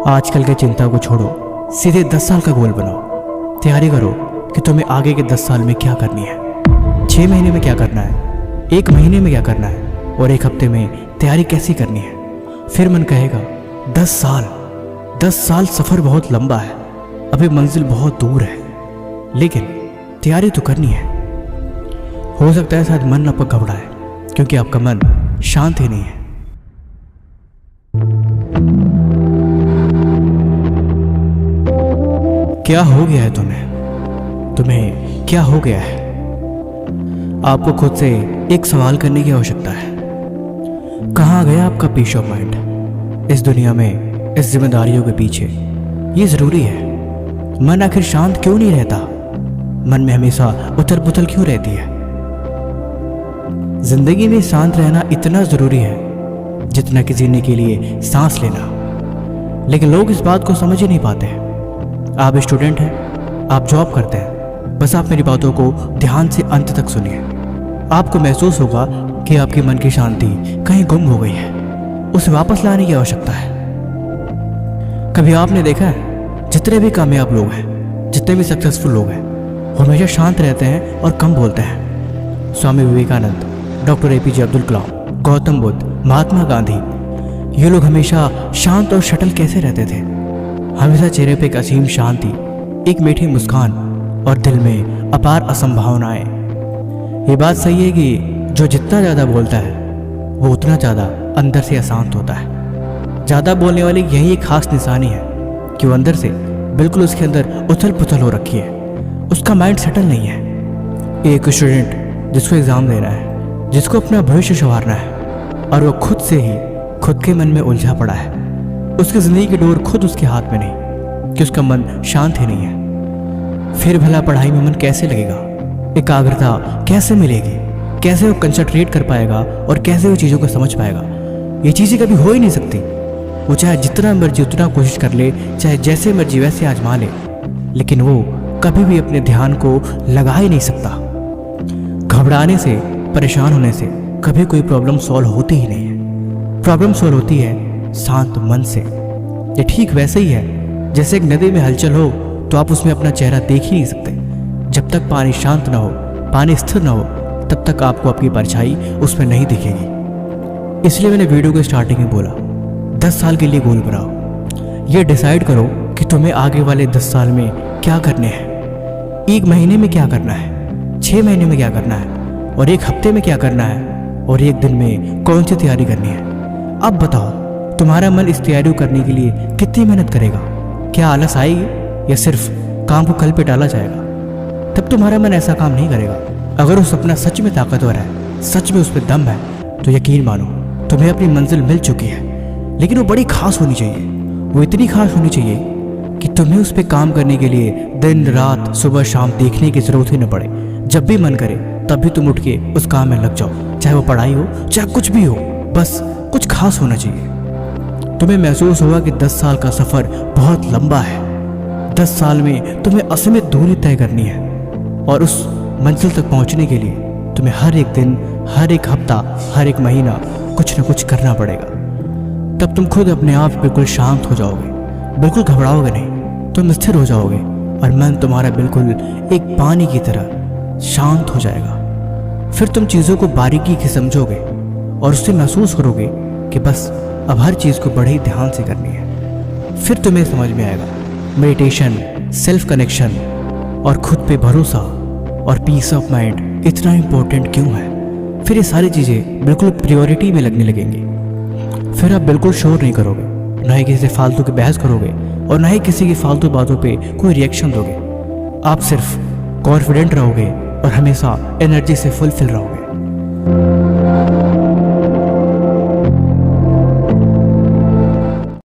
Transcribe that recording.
आजकल की चिंता को छोड़ो, सीधे 10 साल का गोल बनाओ। तैयारी करो कि तुम्हें आगे के 10 साल में क्या करनी है, 6 महीने में क्या करना है, 1 महीने में क्या करना है और 1 हफ्ते में तैयारी कैसी करनी है। फिर मन कहेगा 10 साल सफ़र बहुत लंबा है, अभी मंजिल बहुत दूर है, लेकिन तैयारी तो करनी है। हो सकता है शायद मन अब घबराए क्योंकि आपका मन शांत ही नहीं है। क्या हो गया है तुम्हें क्या हो गया है? आपको खुद से एक सवाल करने की आवश्यकता है। कहाँ गया आपका पीस ऑफ माइंड इस दुनिया में, इस जिम्मेदारियों के पीछे? ये जरूरी है। मन आखिर शांत क्यों नहीं रहता? मन में हमेशा उथल पुथल क्यों रहती है? जिंदगी में शांत रहना इतना जरूरी है जितना कि जीने के लिए सांस लेना। लेकिन लोग इस बात को समझ ही नहीं पाते। आप स्टूडेंट हैं, आप जॉब करते हैं, बस आप मेरी बातों को ध्यान से अंत तक सुनिए। आपको महसूस होगा कि आपके मन की शांति कहीं गुम हो गई है, उसे वापस लाने की आवश्यकता है। कभी आपने देखा है जितने भी कामयाब लोग हैं, जितने भी सक्सेसफुल लोग हैं, वो हमेशा शांत रहते हैं और कम बोलते हैं। स्वामी विवेकानंद, डॉक्टर APJ अब्दुल कलाम, गौतम बुद्ध, महात्मा गांधी, ये लोग हमेशा शांत और शटल कैसे रहते थे? हमेशा चेहरे पे एक असीम शांति, एक मीठी मुस्कान और दिल में अपार असंभावनाएं। ये बात सही है कि जो जितना ज़्यादा बोलता है वो उतना ज़्यादा अंदर से अशांत होता है। ज़्यादा बोलने वाले की यही एक खास निशानी है कि वो अंदर से बिल्कुल उसके अंदर उथल पुथल हो रखी है, उसका माइंड सेटल नहीं है। एक स्टूडेंट जिसको एग्ज़ाम देना है, जिसको अपना भविष्य संवारना है, और वो खुद से ही खुद के मन में उलझा पड़ा है। उसकी ज़िंदगी की डोर खुद उसके हाथ में नहीं कि उसका मन शांत ही नहीं है। फिर भला पढ़ाई में मन कैसे लगेगा? एकाग्रता कैसे मिलेगी? कैसे वो कंसंट्रेट कर पाएगा और कैसे वो चीज़ों को समझ पाएगा? ये चीज़ें कभी हो ही नहीं सकती। वो चाहे जितना मर्जी उतना कोशिश कर ले, चाहे जैसे मर्जी वैसे आजमा ले, लेकिन वो कभी भी अपने ध्यान को लगा ही नहीं सकता। घबराने से, परेशान होने से कभी कोई प्रॉब्लम सॉल्व होती ही नहीं है। प्रॉब्लम सॉल्व होती है शांत मन से। ये ठीक वैसे ही है जैसे एक नदी में हलचल हो तो आप उसमें अपना चेहरा देख ही नहीं सकते। जब तक पानी शांत ना हो, पानी स्थिर ना हो, तब तक आपको आपकी परछाई उसमें नहीं दिखेगी। इसलिए मैंने वीडियो के स्टार्टिंग में बोला 10 साल के लिए गोल बनाओ। ये डिसाइड करो कि तुम्हें आगे वाले 10 साल में क्या करने हैं, 1 महीने में क्या करना है, 6 महीने में क्या करना है और 1 हफ्ते में क्या करना है और 1 दिन में कौन सी तैयारी करनी है। अब बताओ तुम्हारा मन इस तैयारी करने के लिए कितनी मेहनत करेगा? क्या आलस आएगी या सिर्फ काम को कल पे डाला जाएगा? तब तुम्हारा मन ऐसा काम नहीं करेगा। अगर वो सपना सच में ताकतवर है, सच में उस पर दम है, तो यकीन मानो तुम्हें अपनी मंजिल मिल चुकी है। लेकिन वो बड़ी खास होनी चाहिए। वो इतनी खास होनी चाहिए कि तुम्हें उस पर काम करने के लिए दिन रात सुबह शाम देखने की जरूरत ही न पड़े। जब भी मन करे तब भी तुम उठ के उस काम में लग जाओ, चाहे वो पढ़ाई हो चाहे कुछ भी हो, बस कुछ खास होना चाहिए। तुम्हें महसूस होगा कि 10 साल का सफ़र बहुत लंबा है। 10 साल में तुम्हें असीमित दूरी तय करनी है और उस मंजिल तक पहुंचने के लिए तुम्हें हर एक दिन, हर एक हफ्ता, हर एक महीना कुछ न कुछ करना पड़ेगा। तब तुम खुद अपने आप बिल्कुल शांत हो जाओगे, बिल्कुल घबराओगे नहीं, तुम स्थिर हो जाओगे और मन तुम्हारा बिल्कुल एक पानी की तरह शांत हो जाएगा। फिर तुम चीज़ों को बारीकी से समझोगे और उससे महसूस करोगे कि बस अब हर चीज़ को बड़े ही ध्यान से करनी है। फिर तुम्हें समझ में आएगा मेडिटेशन, सेल्फ कनेक्शन और खुद पे भरोसा और पीस ऑफ माइंड इतना इम्पोर्टेंट क्यों है। फिर ये सारी चीज़ें बिल्कुल प्रायोरिटी में लगने लगेंगी। फिर आप बिल्कुल शोर नहीं करोगे, ना ही किसी से फालतू की बहस करोगे और ना ही किसी की फालतू बातों पे कोई रिएक्शन दोगे। आप सिर्फ कॉन्फिडेंट रहोगे और हमेशा एनर्जी से फुलफिल रहोगे।